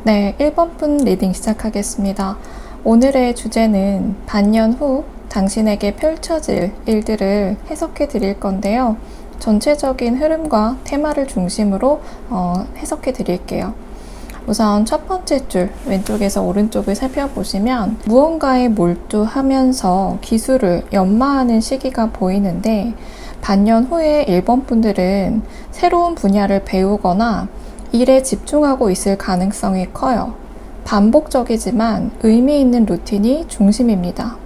네, 1번 분 리딩 시작하겠습니다. 오늘의 주제는 반년 후 당신에게 펼쳐질 일들을 해석해 드릴 건데요. 전체적인 흐름과 테마를 중심으로 해석해 드릴게요. 우선 첫 번째 줄 왼쪽에서 오른쪽을 살펴보시면 무언가에 몰두하면서 기술을 연마하는 시기가 보이는데, 반년 후에 1번 분들은 새로운 분야를 배우거나 일에 집중하고 있을 가능성이 커요. 반복적이지만 의미 있는 루틴이 중심입니다.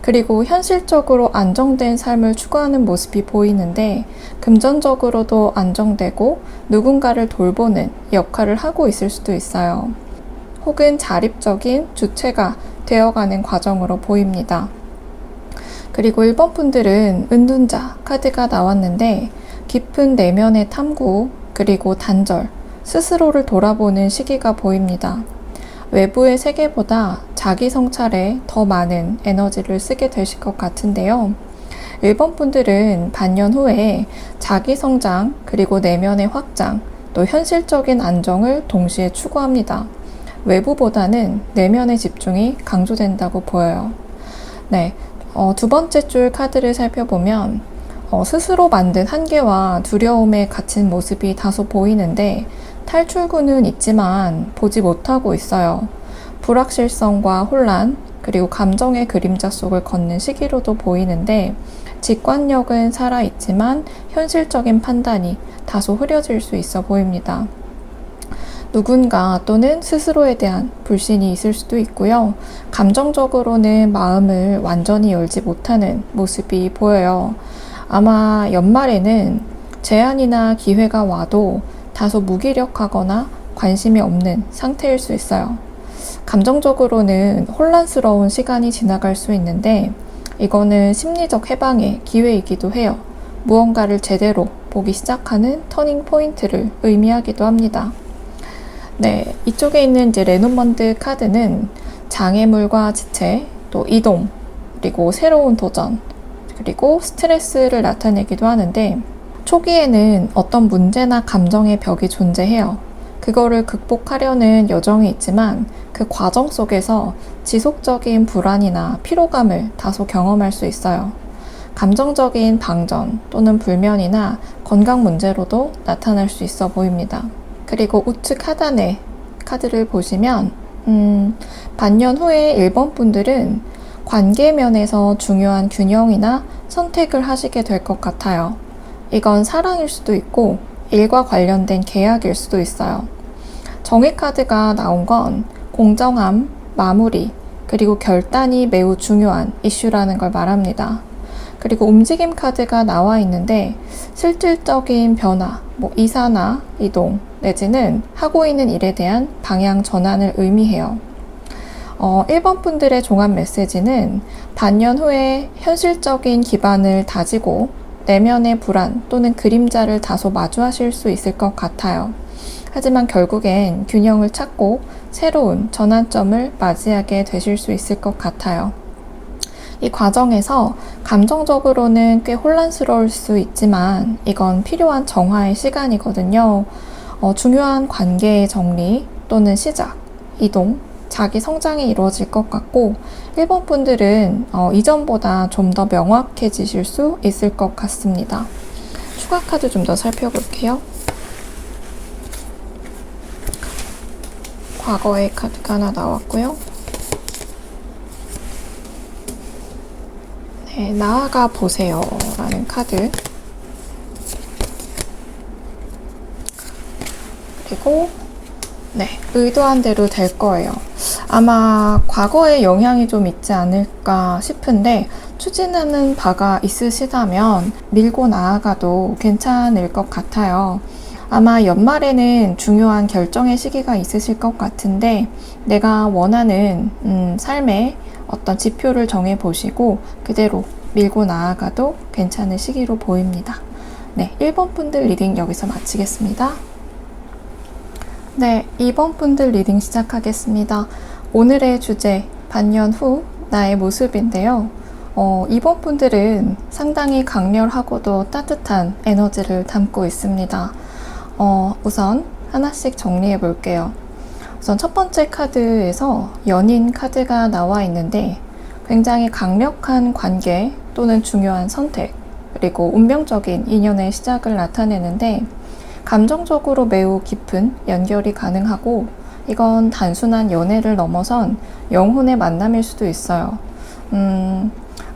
그리고 현실적으로 안정된 삶을 추구하는 모습이 보이는데, 금전적으로도 안정되고 누군가를 돌보는 역할을 하고 있을 수도 있어요. 혹은 자립적인 주체가 되어가는 과정으로 보입니다. 그리고 1번 분들은 은둔자 카드가 나왔는데, 깊은 내면의 탐구, 그리고 단절, 스스로를 돌아보는 시기가 보입니다. 외부의 세계보다 자기 성찰에 더 많은 에너지를 쓰게 되실 것 같은데요. 1번 분들은 반년 후에 자기 성장, 그리고 내면의 확장, 또 현실적인 안정을 동시에 추구합니다. 외부보다는 내면의 집중이 강조된다고 보여요. 네, 두 번째 줄 카드를 살펴보면 스스로 만든 한계와 두려움에 갇힌 모습이 다소 보이는데, 탈출구는 있지만 보지 못하고 있어요. 불확실성과 혼란, 그리고 감정의 그림자 속을 걷는 시기로도 보이는데, 직관력은 살아있지만 현실적인 판단이 다소 흐려질 수 있어 보입니다. 누군가 또는 스스로에 대한 불신이 있을 수도 있고요. 감정적으로는 마음을 완전히 열지 못하는 모습이 보여요. 아마 연말에는 제안이나 기회가 와도 다소 무기력하거나 관심이 없는 상태일 수 있어요. 감정적으로는 혼란스러운 시간이 지나갈 수 있는데, 이거는 심리적 해방의 기회이기도 해요. 무언가를 제대로 보기 시작하는 터닝 포인트를 의미하기도 합니다. 네, 이쪽에 있는 이제 레노먼드 카드는 장애물과 지체, 또 이동, 그리고 새로운 도전, 그리고 스트레스를 나타내기도 하는데, 초기에는 어떤 문제나 감정의 벽이 존재해요. 그거를 극복하려는 여정이 있지만 그 과정 속에서 지속적인 불안이나 피로감을 다소 경험할 수 있어요. 감정적인 방전 또는 불면이나 건강 문제로도 나타날 수 있어 보입니다. 그리고 우측 하단에 카드를 보시면 반년 후에 1번 분들은 관계 면에서 중요한 균형이나 선택을 하시게 될 것 같아요. 이건 사랑일 수도 있고 일과 관련된 계약일 수도 있어요. 정의 카드가 나온 건 공정함, 마무리, 그리고 결단이 매우 중요한 이슈라는 걸 말합니다. 그리고 움직임 카드가 나와 있는데, 실질적인 변화, 이사나 이동, 내지는 하고 있는 일에 대한 방향 전환을 의미해요. 1번 분들의 종합 메시지는 반년 후에 현실적인 기반을 다지고 내면의 불안 또는 그림자를 다소 마주하실 수 있을 것 같아요. 하지만 결국엔 균형을 찾고 새로운 전환점을 맞이하게 되실 수 있을 것 같아요. 이 과정에서 감정적으로는 꽤 혼란스러울 수 있지만 이건 필요한 정화의 시간이거든요. 중요한 관계의 정리 또는 시작, 이동, 자기 성장이 이루어질 것 같고, 1번 분들은 이전보다 좀 더 명확해지실 수 있을 것 같습니다. 추가 카드 좀 더 살펴볼게요. 과거의 카드가 하나 나왔고요. 네, 나아가 보세요 라는 카드. 그리고 네, 의도한 대로 될 거예요. 아마 과거에 영향이 좀 있지 않을까 싶은데, 추진하는 바가 있으시다면 밀고 나아가도 괜찮을 것 같아요. 아마 연말에는 중요한 결정의 시기가 있으실 것 같은데, 내가 원하는 삶의 어떤 지표를 정해 보시고 그대로 밀고 나아가도 괜찮은 시기로 보입니다. 네, 1번 분들 리딩 여기서 마치겠습니다. 네, 2번 분들 리딩 시작하겠습니다. 오늘의 주제, 반년 후 나의 모습인데요. 2번 분들은 상당히 강렬하고도 따뜻한 에너지를 담고 있습니다. 우선 하나씩 정리해 볼게요. 우선 첫 번째 카드에서 연인 카드가 나와 있는데 굉장히 강력한 관계 또는 중요한 선택, 그리고 운명적인 인연의 시작을 나타내는데 감정적으로 매우 깊은 연결이 가능하고 이건 단순한 연애를 넘어선 영혼의 만남일 수도 있어요.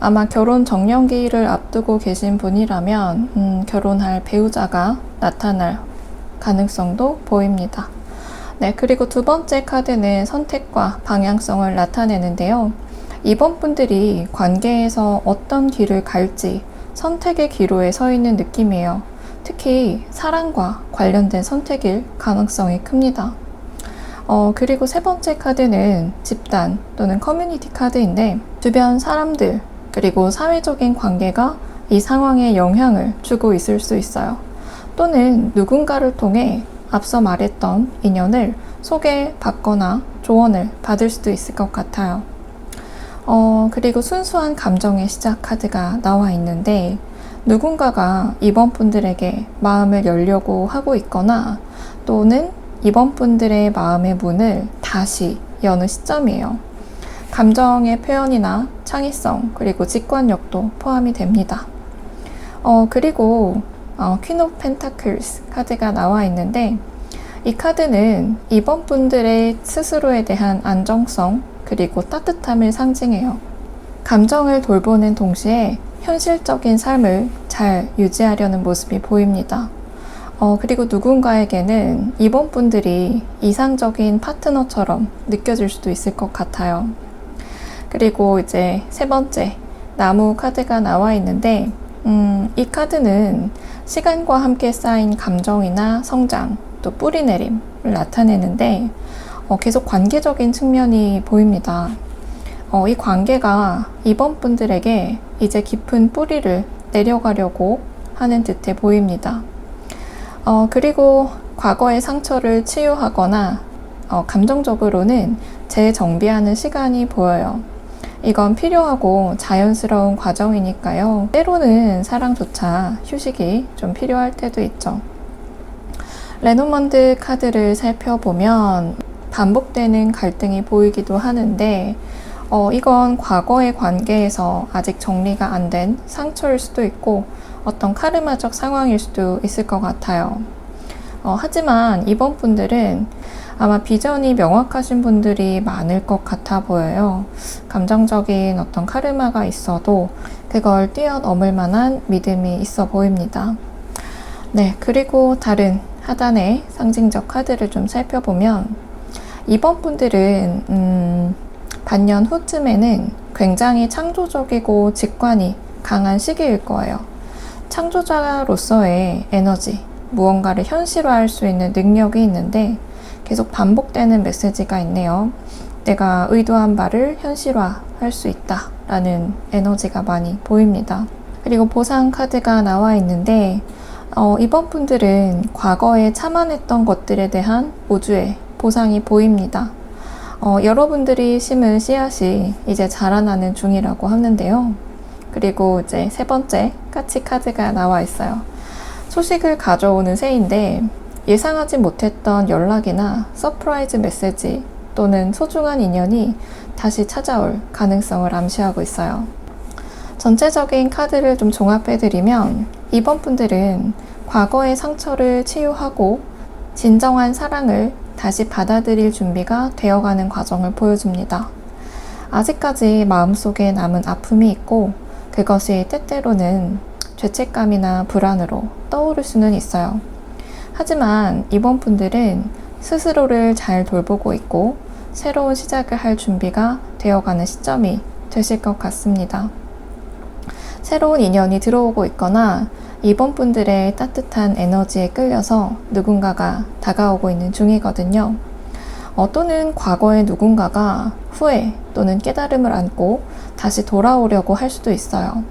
아마 결혼 정년기를 앞두고 계신 분이라면 결혼할 배우자가 나타날 가능성도 보입니다. 네, 그리고 두 번째 카드는 선택과 방향성을 나타내는데요. 이번 분들이 관계에서 어떤 길을 갈지 선택의 기로에 서 있는 느낌이에요. 특히 사랑과 관련된 선택일 가능성이 큽니다. 그리고 세 번째 카드는 집단 또는 커뮤니티 카드인데 주변 사람들 그리고 사회적인 관계가 이 상황에 영향을 주고 있을 수 있어요. 또는 누군가를 통해 앞서 말했던 인연을 소개받거나 조언을 받을 수도 있을 것 같아요. 그리고 순수한 감정의 시작 카드가 나와 있는데 누군가가 이번 분들에게 마음을 열려고 하고 있거나 또는 이번 분들의 마음의 문을 다시 여는 시점이에요. 감정의 표현이나 창의성 그리고 직관력도 포함이 됩니다. 그리고 퀸 오브 펜타클스 카드가 나와 있는데 이 카드는 이번 분들의 스스로에 대한 안정성 그리고 따뜻함을 상징해요. 감정을 돌보는 동시에 현실적인 삶을 잘 유지하려는 모습이 보입니다. 그리고 누군가에게는 이번 분들이 이상적인 파트너처럼 느껴질 수도 있을 것 같아요. 그리고 이제 세 번째 나무 카드가 나와 있는데 이 카드는 시간과 함께 쌓인 감정이나 성장 또 뿌리내림을 나타내는데 계속 관계적인 측면이 보입니다. 이 관계가 이번 분들에게 이제 깊은 뿌리를 내려가려고 하는 듯해 보입니다. 그리고 과거의 상처를 치유하거나 감정적으로는 재정비하는 시간이 보여요. 이건 필요하고 자연스러운 과정이니까요. 때로는 사랑조차 휴식이 좀 필요할 때도 있죠. 레노먼드 카드를 살펴보면 반복되는 갈등이 보이기도 하는데 이건 과거의 관계에서 아직 정리가 안 된 상처일 수도 있고 어떤 카르마적 상황일 수도 있을 것 같아요. 하지만 이번 분들은 아마 비전이 명확하신 분들이 많을 것 같아 보여요. 감정적인 어떤 카르마가 있어도 그걸 뛰어넘을 만한 믿음이 있어 보입니다. 네, 그리고 다른 하단의 상징적 카드를 좀 살펴보면 이번 분들은 반년 후쯤에는 굉장히 창조적이고 직관이 강한 시기일 거예요. 창조자로서의 에너지, 무언가를 현실화할 수 있는 능력이 있는데 계속 반복되는 메시지가 있네요. 내가 의도한 바를 현실화할 수 있다라는 에너지가 많이 보입니다. 그리고 보상 카드가 나와 있는데 이번 분들은 과거에 참아냈던 것들에 대한 우주의 보상이 보입니다. 여러분들이 심은 씨앗이 이제 자라나는 중이라고 하는데요. 그리고 이제 세 번째 까치 카드가 나와 있어요. 소식을 가져오는 새인데 예상하지 못했던 연락이나 서프라이즈 메시지 또는 소중한 인연이 다시 찾아올 가능성을 암시하고 있어요. 전체적인 카드를 좀 종합해드리면 이번 분들은 과거의 상처를 치유하고 진정한 사랑을 다시 받아들일 준비가 되어가는 과정을 보여줍니다. 아직까지 마음속에 남은 아픔이 있고 그것이 때때로는 죄책감이나 불안으로 떠오를 수는 있어요. 하지만 이번 분들은 스스로를 잘 돌보고 있고 새로운 시작을 할 준비가 되어가는 시점이 되실 것 같습니다. 새로운 인연이 들어오고 있거나 이번 분들의 따뜻한 에너지에 끌려서 누군가가 다가오고 있는 중이거든요. 또는 과거의 누군가가 후회 또는 깨달음을 안고 다시 돌아오려고 할 수도 있어요.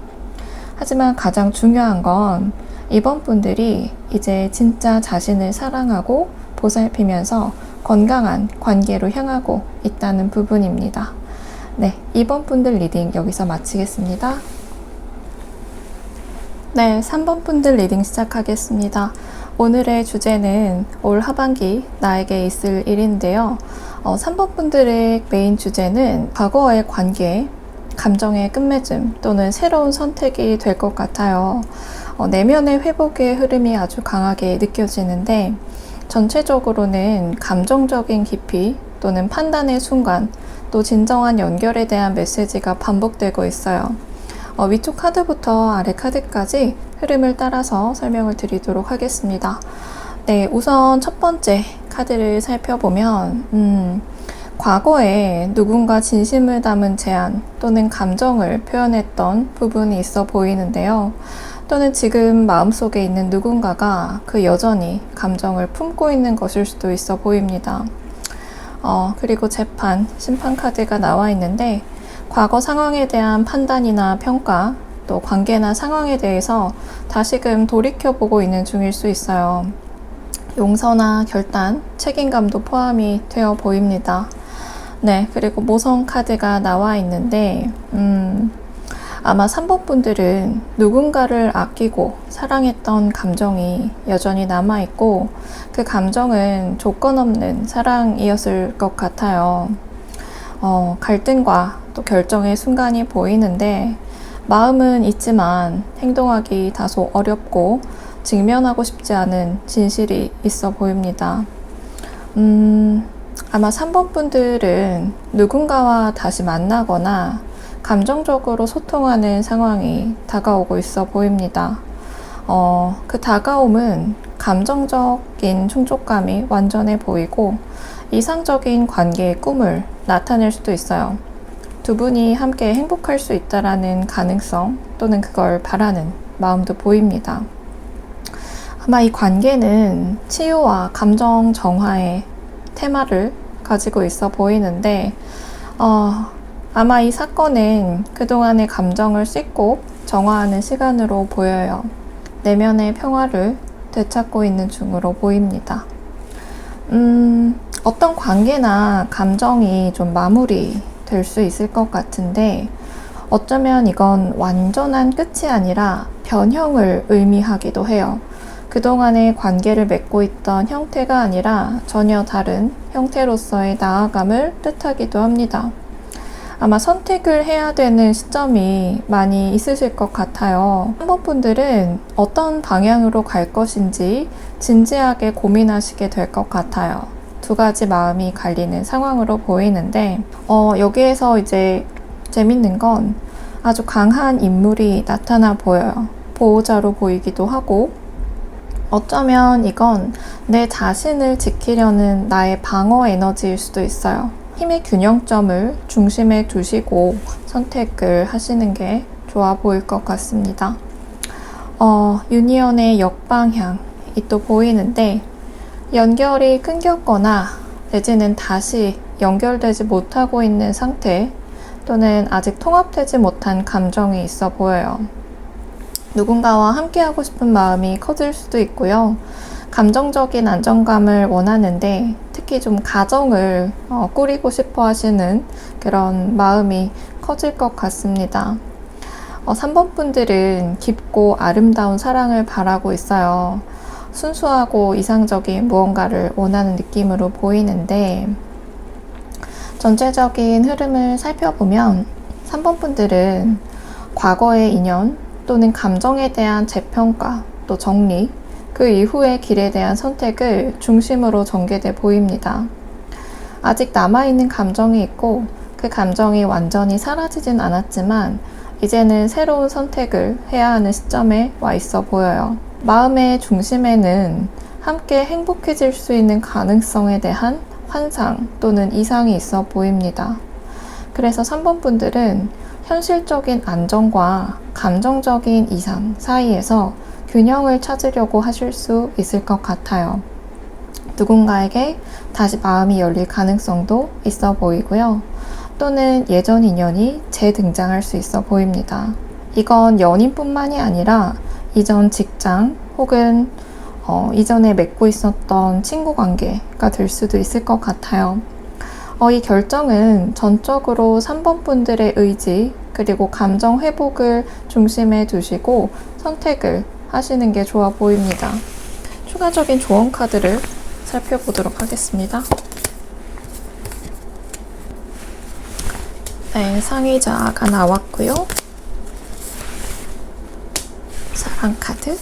하지만 가장 중요한 건 이번 분들이 이제 진짜 자신을 사랑하고 보살피면서 건강한 관계로 향하고 있다는 부분입니다. 네, 이번 분들 리딩 여기서 마치겠습니다. 네, 3번 분들 리딩 시작하겠습니다. 오늘의 주제는 올 하반기 나에게 있을 일인데요. 3번 분들의 메인 주제는 과거의 관계, 감정의 끝맺음 또는 새로운 선택이 될 것 같아요. 내면의 회복의 흐름이 아주 강하게 느껴지는데 전체적으로는 감정적인 깊이 또는 판단의 순간 또 진정한 연결에 대한 메시지가 반복되고 있어요. 위쪽 카드부터 아래 카드까지 흐름을 따라서 설명을 드리도록 하겠습니다. 네, 우선 첫 번째 카드를 살펴보면 과거에 누군가 진심을 담은 제안 또는 감정을 표현했던 부분이 있어 보이는데요. 또는 지금 마음속에 있는 누군가가 여전히 감정을 품고 있는 것일 수도 있어 보입니다. 그리고 재판, 심판 카드가 나와 있는데 과거 상황에 대한 판단이나 평가, 또 관계나 상황에 대해서 다시금 돌이켜보고 있는 중일 수 있어요. 용서나 결단, 책임감도 포함이 되어 보입니다. 네, 그리고 모성 카드가 나와 있는데 아마 3번 분들은 누군가를 아끼고 사랑했던 감정이 여전히 남아있고 그 감정은 조건 없는 사랑이었을 것 같아요. 갈등과 또 결정의 순간이 보이는데 마음은 있지만 행동하기 다소 어렵고 직면하고 싶지 않은 진실이 있어 보입니다. 아마 3번 분들은 누군가와 다시 만나거나 감정적으로 소통하는 상황이 다가오고 있어 보입니다. 그 다가옴은 감정적인 충족감이 완전해 보이고 이상적인 관계의 꿈을 나타낼 수도 있어요. 두 분이 함께 행복할 수 있다라는 가능성 또는 그걸 바라는 마음도 보입니다. 아마 이 관계는 치유와 감정 정화의 테마를 가지고 있어 보이는데 아마 이 사건은 그동안의 감정을 씻고 정화하는 시간으로 보여요. 내면의 평화를 되찾고 있는 중으로 보입니다. 어떤 관계나 감정이 좀 마무리 될 수 있을 것 같은데 어쩌면 이건 완전한 끝이 아니라 변형을 의미하기도 해요. 그동안의 관계를 맺고 있던 형태가 아니라 전혀 다른 형태로서의 나아감을 뜻하기도 합니다. 아마 선택을 해야 되는 시점이 많이 있으실 것 같아요. 3번 분들은 어떤 방향으로 갈 것인지 진지하게 고민하시게 될 것 같아요. 두 가지 마음이 갈리는 상황으로 보이는데 여기에서 이제 재밌는 건 아주 강한 인물이 나타나 보여요. 보호자로 보이기도 하고 어쩌면 이건 내 자신을 지키려는 나의 방어 에너지일 수도 있어요. 힘의 균형점을 중심에 두시고 선택을 하시는 게 좋아 보일 것 같습니다. 유니언의 역방향이 또 보이는데 연결이 끊겼거나 내지는 다시 연결되지 못하고 있는 상태 또는 아직 통합되지 못한 감정이 있어 보여요. 누군가와 함께하고 싶은 마음이 커질 수도 있고요. 감정적인 안정감을 원하는데 특히 좀 가정을 꾸리고 싶어 하시는 그런 마음이 커질 것 같습니다. 3번 분들은 깊고 아름다운 사랑을 바라고 있어요. 순수하고 이상적인 무언가를 원하는 느낌으로 보이는데 전체적인 흐름을 살펴보면 3번 분들은 과거의 인연 또는 감정에 대한 재평가 또 정리 그 이후의 길에 대한 선택을 중심으로 전개돼 보입니다. 아직 남아있는 감정이 있고 그 감정이 완전히 사라지진 않았지만 이제는 새로운 선택을 해야 하는 시점에 와 있어 보여요. 마음의 중심에는 함께 행복해질 수 있는 가능성에 대한 환상 또는 이상이 있어 보입니다. 그래서 3번 분들은 현실적인 안정과 감정적인 이상 사이에서 균형을 찾으려고 하실 수 있을 것 같아요. 누군가에게 다시 마음이 열릴 가능성도 있어 보이고요. 또는 예전 인연이 재등장할 수 있어 보입니다. 이건 연인뿐만이 아니라 이전 직장 혹은 이전에 맺고 있었던 친구 관계가 될 수도 있을 것 같아요. 이 결정은 전적으로 3번 분들의 의지 그리고 감정 회복을 중심에 두시고 선택을 하시는 게 좋아 보입니다. 추가적인 조언 카드를 살펴보도록 하겠습니다. 네, 상의자가 나왔고요. 사랑 카드.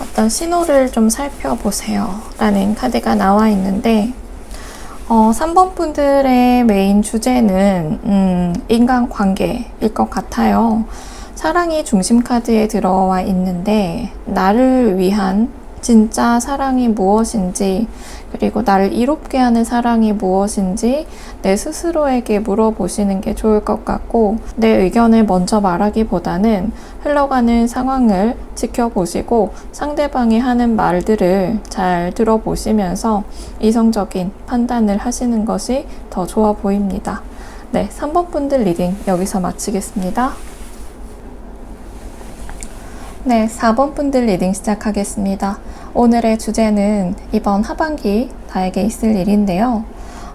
어떤 신호를 좀 살펴보세요 라는 카드가 나와 있는데 3번 분들의 메인 주제는 인간관계일 것 같아요. 사랑이 중심 카드에 들어와 있는데 나를 위한 진짜 사랑이 무엇인지, 그리고 나를 이롭게 하는 사랑이 무엇인지 내 스스로에게 물어보시는 게 좋을 것 같고, 내 의견을 먼저 말하기보다는 흘러가는 상황을 지켜보시고 상대방이 하는 말들을 잘 들어보시면서 이성적인 판단을 하시는 것이 더 좋아 보입니다. 네, 3번 분들 리딩 여기서 마치겠습니다. 네, 4번 분들 리딩 시작하겠습니다. 오늘의 주제는 이번 하반기 나에게 있을 일인데요.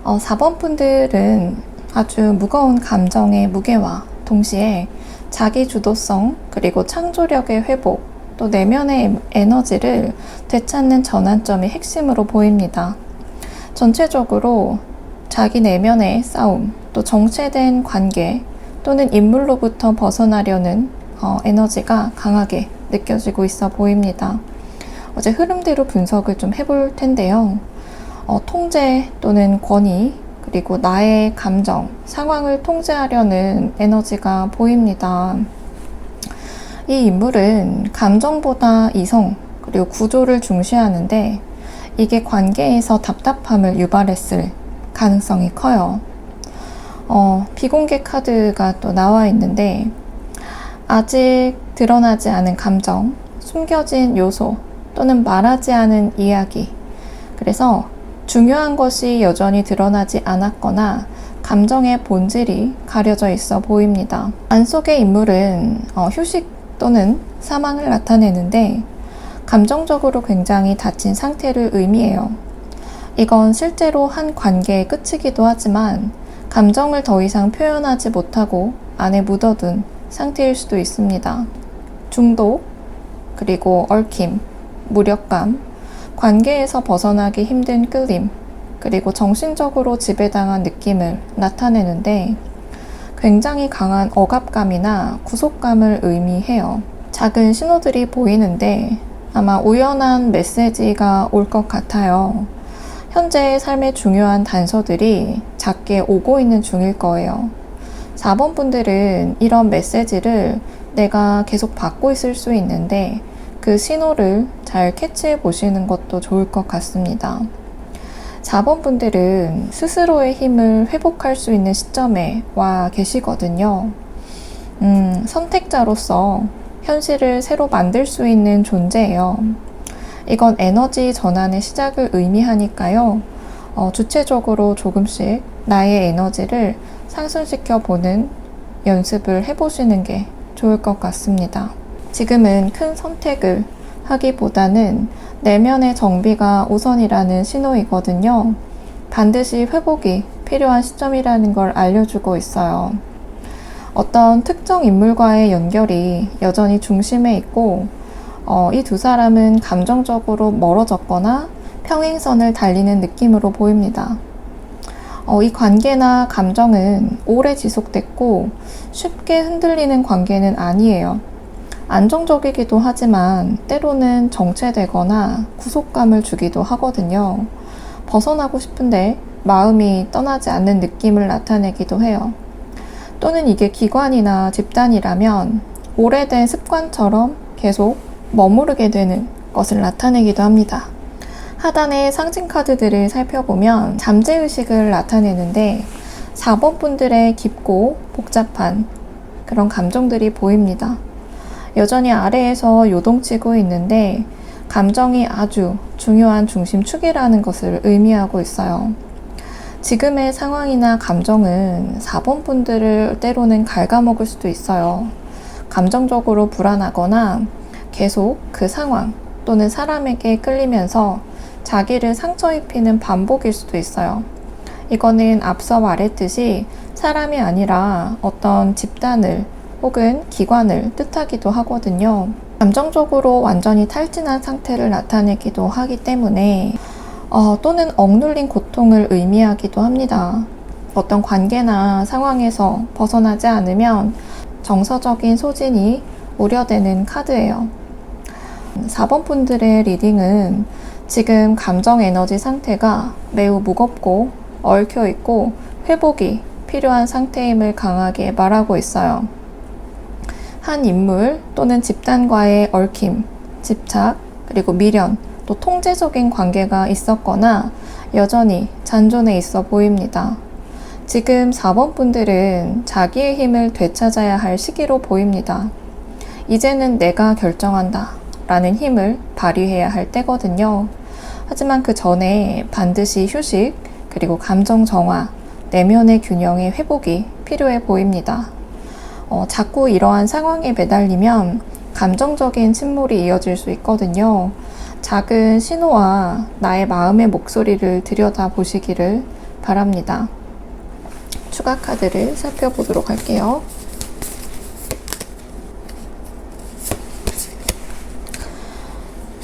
4번 분들은 아주 무거운 감정의 무게와 동시에 자기 주도성, 그리고 창조력의 회복, 또 내면의 에너지를 되찾는 전환점이 핵심으로 보입니다. 전체적으로 자기 내면의 싸움, 또 정체된 관계 또는 인물로부터 벗어나려는 에너지가 강하게 느껴지고 있어 보입니다. 어제 흐름대로 분석을 좀 해볼 텐데요. 통제 또는 권위, 그리고 나의 감정, 상황을 통제하려는 에너지가 보입니다. 이 인물은 감정보다 이성, 그리고 구조를 중시하는데 이게 관계에서 답답함을 유발했을 가능성이 커요. 비공개 카드가 또 나와 있는데 아직 드러나지 않은 감정, 숨겨진 요소, 또는 말하지 않은 이야기. 그래서 중요한 것이 여전히 드러나지 않았거나 감정의 본질이 가려져 있어 보입니다. 안 속의 인물은 휴식 또는 사망을 나타내는데 감정적으로 굉장히 다친 상태를 의미해요. 이건 실제로 한 관계의 끝이기도 하지만 감정을 더 이상 표현하지 못하고 안에 묻어둔 상태일 수도 있습니다. 중독, 그리고 얽힘, 무력감, 관계에서 벗어나기 힘든 끌림, 그리고 정신적으로 지배당한 느낌을 나타내는데 굉장히 강한 억압감이나 구속감을 의미해요. 작은 신호들이 보이는데 아마 우연한 메시지가 올 것 같아요. 현재의 삶의 중요한 단서들이 작게 오고 있는 중일 거예요. 4번 분들은 이런 메시지를 내가 계속 받고 있을 수 있는데 그 신호를 잘 캐치해 보시는 것도 좋을 것 같습니다. 4번 분들은 스스로의 힘을 회복할 수 있는 시점에 와 계시거든요. 선택자로서 현실을 새로 만들 수 있는 존재예요. 이건 에너지 전환의 시작을 의미하니까요. 주체적으로 조금씩 나의 에너지를 상승시켜 보는 연습을 해보시는 게 좋을 것 같습니다. 지금은 큰 선택을 하기보다는 내면의 정비가 우선이라는 신호이거든요. 반드시 회복이 필요한 시점이라는 걸 알려주고 있어요. 어떤 특정 인물과의 연결이 여전히 중심에 있고 이 두 사람은 감정적으로 멀어졌거나 평행선을 달리는 느낌으로 보입니다. 이 관계나 감정은 오래 지속됐고 쉽게 흔들리는 관계는 아니에요. 안정적이기도 하지만 때로는 정체되거나 구속감을 주기도 하거든요. 벗어나고 싶은데 마음이 떠나지 않는 느낌을 나타내기도 해요. 또는 이게 기관이나 집단이라면 오래된 습관처럼 계속 머무르게 되는 것을 나타내기도 합니다. 하단의 상징 카드들을 살펴보면 잠재의식을 나타내는데 4번 분들의 깊고 복잡한 그런 감정들이 보입니다. 여전히 아래에서 요동치고 있는데 감정이 아주 중요한 중심축이라는 것을 의미하고 있어요. 지금의 상황이나 감정은 4번 분들을 때로는 갉아먹을 수도 있어요. 감정적으로 불안하거나 계속 그 상황 또는 사람에게 끌리면서 자기를 상처 입히는 반복일 수도 있어요. 이거는 앞서 말했듯이 사람이 아니라 어떤 집단을 혹은 기관을 뜻하기도 하거든요. 감정적으로 완전히 탈진한 상태를 나타내기도 하기 때문에 또는 억눌린 고통을 의미하기도 합니다. 어떤 관계나 상황에서 벗어나지 않으면 정서적인 소진이 우려되는 카드예요. 4번 분들의 리딩은 지금 감정 에너지 상태가 매우 무겁고 얽혀 있고 회복이 필요한 상태임을 강하게 말하고 있어요. 한 인물 또는 집단과의 얽힘, 집착, 그리고 미련, 또 통제적인 관계가 있었거나 여전히 잔존해 있어 보입니다. 지금 4번 분들은 자기의 힘을 되찾아야 할 시기로 보입니다. 이제는 내가 결정한다 라는 힘을 발휘해야 할 때거든요. 하지만 그 전에 반드시 휴식, 그리고 감정 정화, 내면의 균형의 회복이 필요해 보입니다. 자꾸 이러한 상황에 매달리면 감정적인 침몰이 이어질 수 있거든요. 작은 신호와 나의 마음의 목소리를 들여다보시기를 바랍니다. 추가 카드를 살펴보도록 할게요.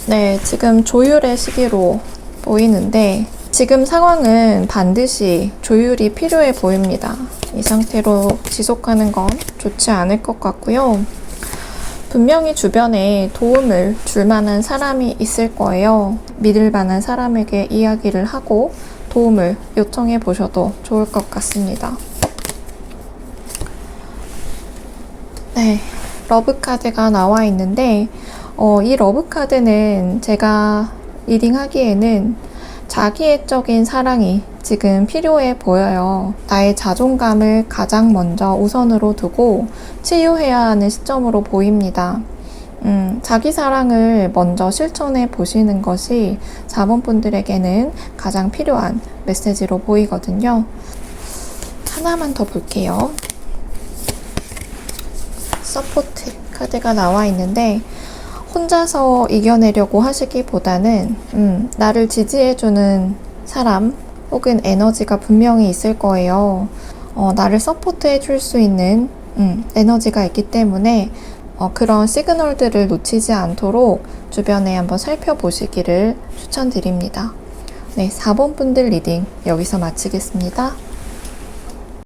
네, 지금 조율의 시기로 보이는데 지금 상황은 반드시 조율이 필요해 보입니다. 이 상태로 지속하는 건 좋지 않을 것 같고요. 분명히 주변에 도움을 줄 만한 사람이 있을 거예요. 믿을 만한 사람에게 이야기를 하고 도움을 요청해 보셔도 좋을 것 같습니다. 네, 러브 카드가 나와 있는데 이 러브 카드는 제가 리딩하기에는 자기애적인 사랑이 지금 필요해 보여요. 나의 자존감을 가장 먼저 우선으로 두고 치유해야 하는 시점으로 보입니다. 자기 사랑을 먼저 실천해 보시는 것이 4번 분들에게는 가장 필요한 메시지로 보이거든요. 하나만 더 볼게요. 서포트 카드가 나와 있는데 혼자서 이겨내려고 하시기보다는 나를 지지해주는 사람 혹은 에너지가 분명히 있을 거예요. 나를 서포트해 줄 수 있는 에너지가 있기 때문에 그런 시그널들을 놓치지 않도록 주변에 한번 살펴보시기를 추천드립니다. 네, 4번 분들 리딩 여기서 마치겠습니다.